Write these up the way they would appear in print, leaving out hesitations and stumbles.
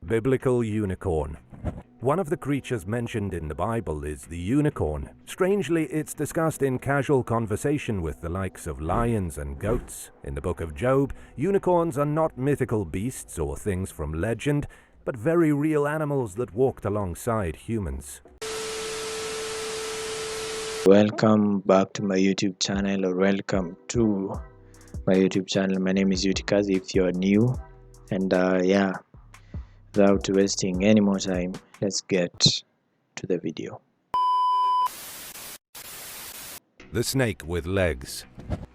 Biblical unicorn. One of the creatures mentioned in the Bible is the unicorn. Strangely, it's discussed in casual conversation with the likes of lions and goats. In the book of Job, unicorns are not mythical beasts or things from legend, but very real animals that walked alongside humans. Welcome back to my YouTube channel, or welcome to my YouTube channel. My name is Utikaz if you're new, and without wasting any more time, let's get to the video. The snake with legs.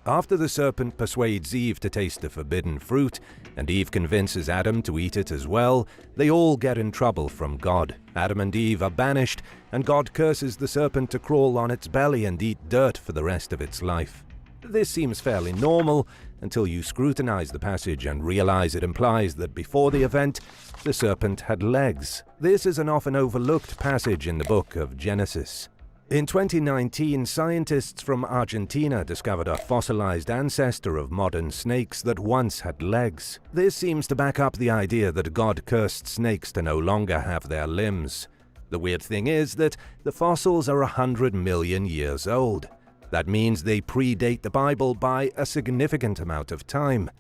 After the serpent persuades Eve to taste the forbidden fruit, and Eve convinces Adam to eat it as well, they all get in trouble from God. Adam and Eve are banished, and God curses the serpent to crawl on its belly and eat dirt for the rest of its life. This seems fairly normal until you scrutinize the passage and realize it implies that before the event, the serpent had legs. This is an often overlooked passage in the book of Genesis. In 2019, scientists from Argentina discovered a fossilized ancestor of modern snakes that once had legs. This seems to back up the idea that God cursed snakes to no longer have their limbs. The weird thing is that the fossils are 100 million years old. That means they predate the Bible by a significant amount of time.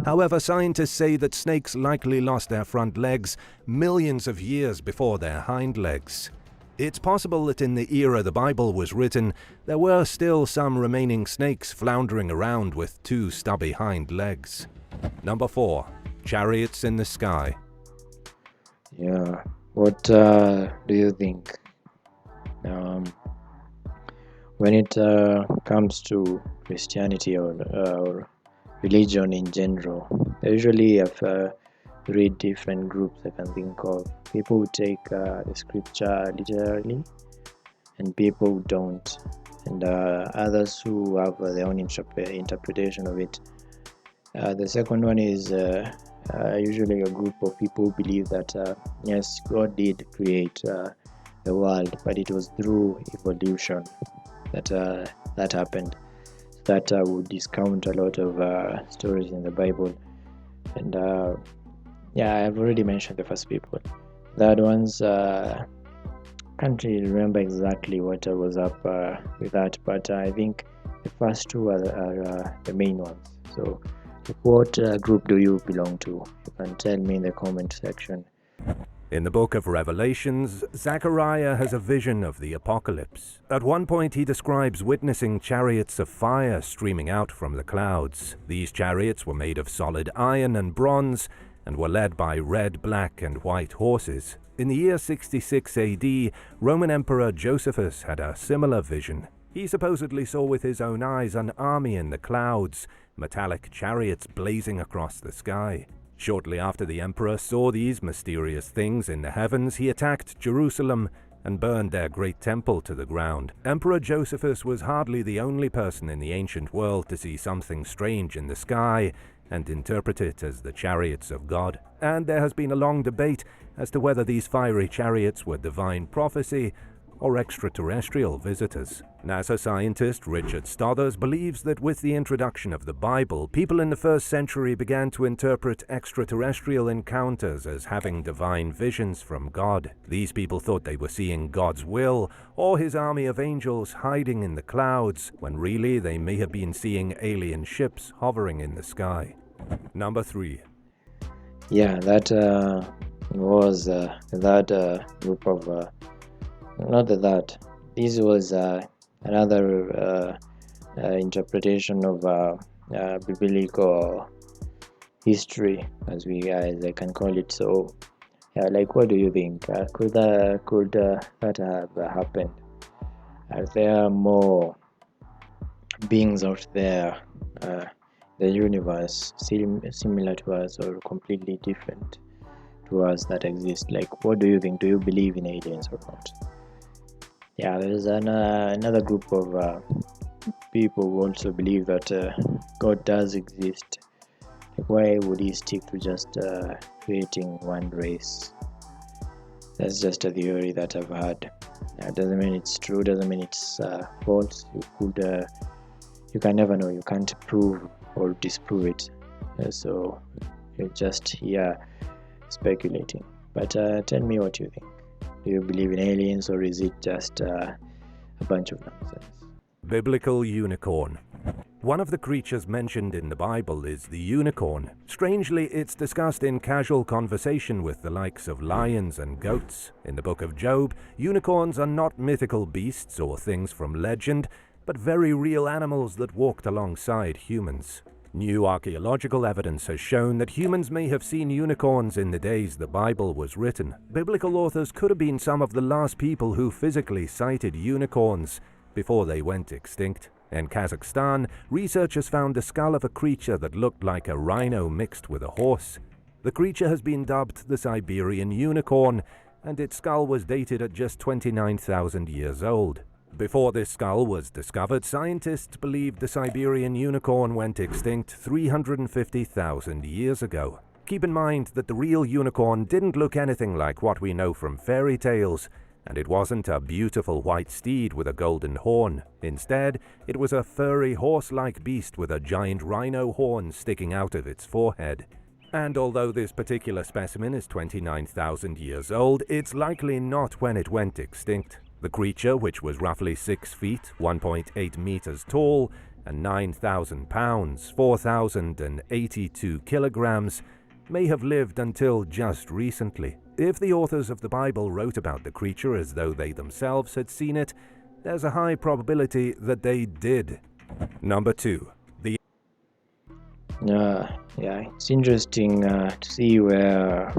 However, scientists say that snakes likely lost their front legs millions of years before their hind legs. It's possible that in the era the Bible was written, there were still some remaining snakes floundering around with two stubby hind legs. Number 4. Chariots in the sky. Yeah, what do you think? When it comes to Christianity or religion in general, I usually have read different groups I can think of. People who take the scripture literally, and people who don't, and others who have their own interpretation of it. The second one is usually a group of people who believe that yes, God did create the world, but it was through evolution that happened. That would discount a lot of stories in the Bible, and I've already mentioned the first people. The other ones, can't really remember exactly what I was up with that, but I think the first two are the main ones. So what group do you belong to? You can tell me in the comment section. In the book of Revelations, Zechariah has a vision of the apocalypse. At one point he describes witnessing chariots of fire streaming out from the clouds. These chariots were made of solid iron and bronze, and were led by red, black, and white horses. In the year 66 AD, Roman Emperor Josephus had a similar vision. He supposedly saw with his own eyes an army in the clouds, metallic chariots blazing across the sky. Shortly after the emperor saw these mysterious things in the heavens, he attacked Jerusalem and burned their great temple to the ground. Emperor Josephus was hardly the only person in the ancient world to see something strange in the sky and interpret it as the chariots of God. And there has been a long debate as to whether these fiery chariots were divine prophecy or extraterrestrial visitors. NASA scientist Richard Stothers believes that with the introduction of the Bible, people in the first century began to interpret extraterrestrial encounters as having divine visions from God. These people thought they were seeing God's will or his army of angels hiding in the clouds, when really they may have been seeing alien ships hovering in the sky. Number 3. Yeah, that was that group of not that. This was another interpretation of biblical history, as I can call it. So, yeah, like, what do you think? Could that have happened? Are there more beings out there, the universe, similar to us or completely different to us that exist? Like, what do you think? Do you believe in aliens or not? Yeah, there's another group of people who also believe that God does exist. Like, why would he stick to just creating one race? That's just a theory that I've heard. Doesn't mean it's true, doesn't mean it's false. You can never know. You can't prove or disprove it. So you're just here speculating. But tell me what you think. Do you believe in aliens, or is it just a bunch of nonsense? Biblical unicorn. One of the creatures mentioned in the Bible is the unicorn. Strangely, it's discussed in casual conversation with the likes of lions and goats. In the book of Job, unicorns are not mythical beasts or things from legend, but very real animals that walked alongside humans. New archaeological evidence has shown that humans may have seen unicorns in the days the Bible was written. Biblical authors could have been some of the last people who physically sighted unicorns before they went extinct. In Kazakhstan, researchers found the skull of a creature that looked like a rhino mixed with a horse. The creature has been dubbed the Siberian unicorn, and its skull was dated at just 29,000 years old. Before this skull was discovered, scientists believed the Siberian unicorn went extinct 350,000 years ago. Keep in mind that the real unicorn didn't look anything like what we know from fairy tales, and it wasn't a beautiful white steed with a golden horn. Instead, it was a furry horse-like beast with a giant rhino horn sticking out of its forehead. And although this particular specimen is 29,000 years old, it's likely not when it went extinct. The creature, which was roughly 6 feet, 1.8 meters tall, and 9,000 pounds, 4,082 kilograms, may have lived until just recently. If the authors of the Bible wrote about the creature as though they themselves had seen it, there's a high probability that they did. Number 2. Yeah, it's interesting to see where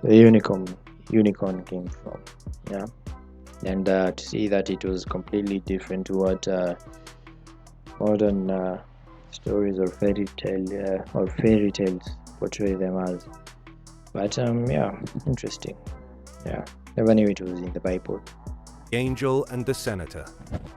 the unicorn came from. Yeah, and to see that it was completely different to what modern stories or fairy tales portray them as. But yeah, interesting. Yeah, never knew it was in the Bible. The Angel and the Senator.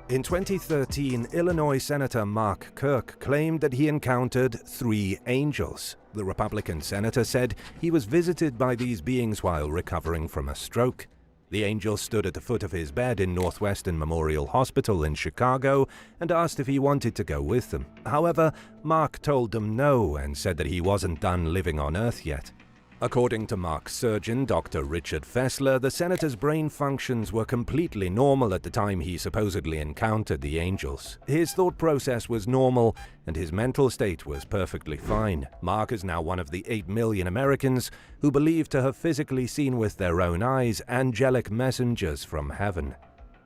In 2013, Illinois Senator Mark Kirk claimed that he encountered 3 angels. The Republican senator said he was visited by these beings while recovering from a stroke. The angels stood at the foot of his bed in Northwestern Memorial Hospital in Chicago and asked if he wanted to go with them. However, Mark told them no and said that he wasn't done living on Earth yet. According to Mark's surgeon, Dr. Richard Fessler, the senator's brain functions were completely normal at the time he supposedly encountered the angels. His thought process was normal, and his mental state was perfectly fine. Mark is now one of the 8 million Americans who believe to have physically seen with their own eyes angelic messengers from heaven.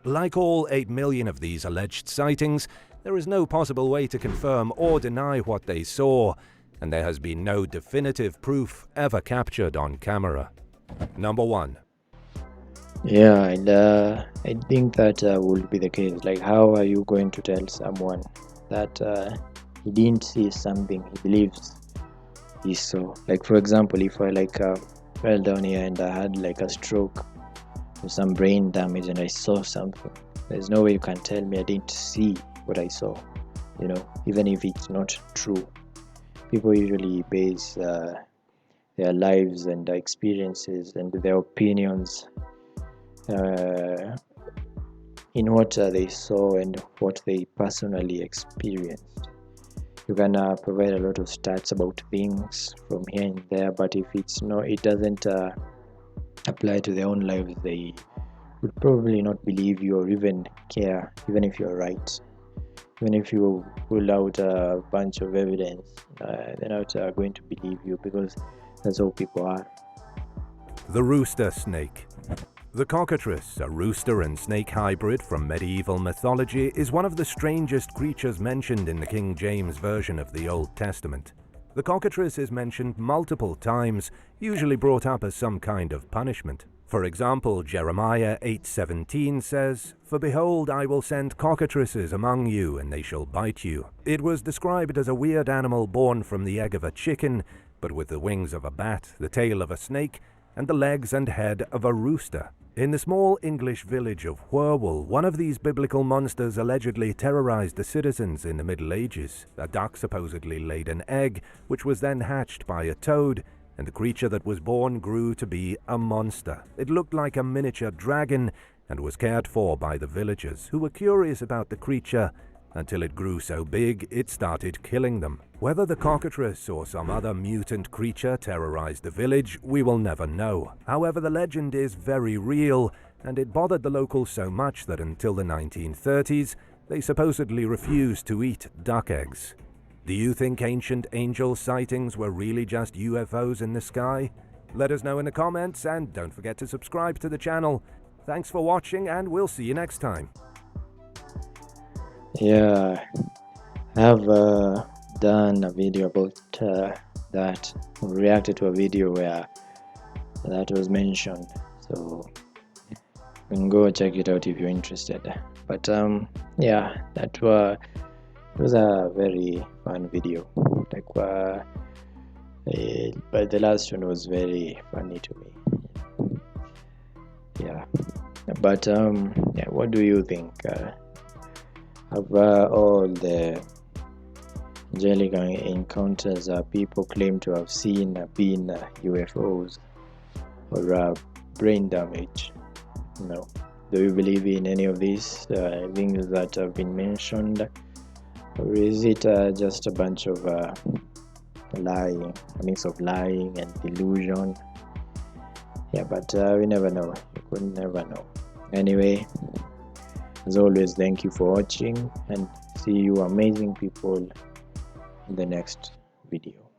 Like all 8 million of these alleged sightings, there is no possible way to confirm or deny what they saw, and there has been no definitive proof ever captured on camera. Number 1. Yeah, and I think that would be the case. Like, how are you going to tell someone that he didn't see something he believes he saw? Like, for example, if I fell down here and I had like a stroke or some brain damage and I saw something, there's no way you can tell me I didn't see what I saw, even if it's not true. People usually base their lives and experiences and their opinions in what they saw and what they personally experienced. You can provide a lot of stats about things from here and there, but if it doesn't apply to their own lives, they would probably not believe you or even care, even if you're right. Even if you pull out a bunch of evidence, they're not going to believe you, because that's how people are. The rooster snake. The cockatrice, a rooster and snake hybrid from medieval mythology, is one of the strangest creatures mentioned in the King James Version of the Old Testament. The cockatrice is mentioned multiple times, usually brought up as some kind of punishment. For example, Jeremiah 8:17 says, "For behold, I will send cockatrices among you, and they shall bite you." It was described as a weird animal born from the egg of a chicken, but with the wings of a bat, the tail of a snake, and the legs and head of a rooster. In the small English village of Whirlwool, one of these biblical monsters allegedly terrorized the citizens in the Middle Ages. A duck supposedly laid an egg, which was then hatched by a toad, and the creature that was born grew to be a monster. It looked like a miniature dragon and was cared for by the villagers, who were curious about the creature until it grew so big it started killing them. Whether the cockatrice or some other mutant creature terrorized the village, we will never know. However, the legend is very real, and it bothered the locals so much that until the 1930s, they supposedly refused to eat duck eggs. Do you think ancient angel sightings were really just UFOs in the sky? Let us know in the comments, and don't forget to subscribe to the channel. Thanks for watching, and we'll see you next time. Yeah, I have done a video about that. Reacted to a video where that was mentioned, so you can go check it out if you're interested. But yeah, it was a very fun video. Like but the last one was very funny to me. Yeah, but yeah, what do you think? Have all the angelic encounters people claim to have seen been UFOs or brain damage? Do you believe in any of these things that have been mentioned, or is it just a bunch of lying, a mix of lying and delusion? Yeah, but we never know. You could never know. Anyway, as always, thank you for watching, and see you amazing people in the next video.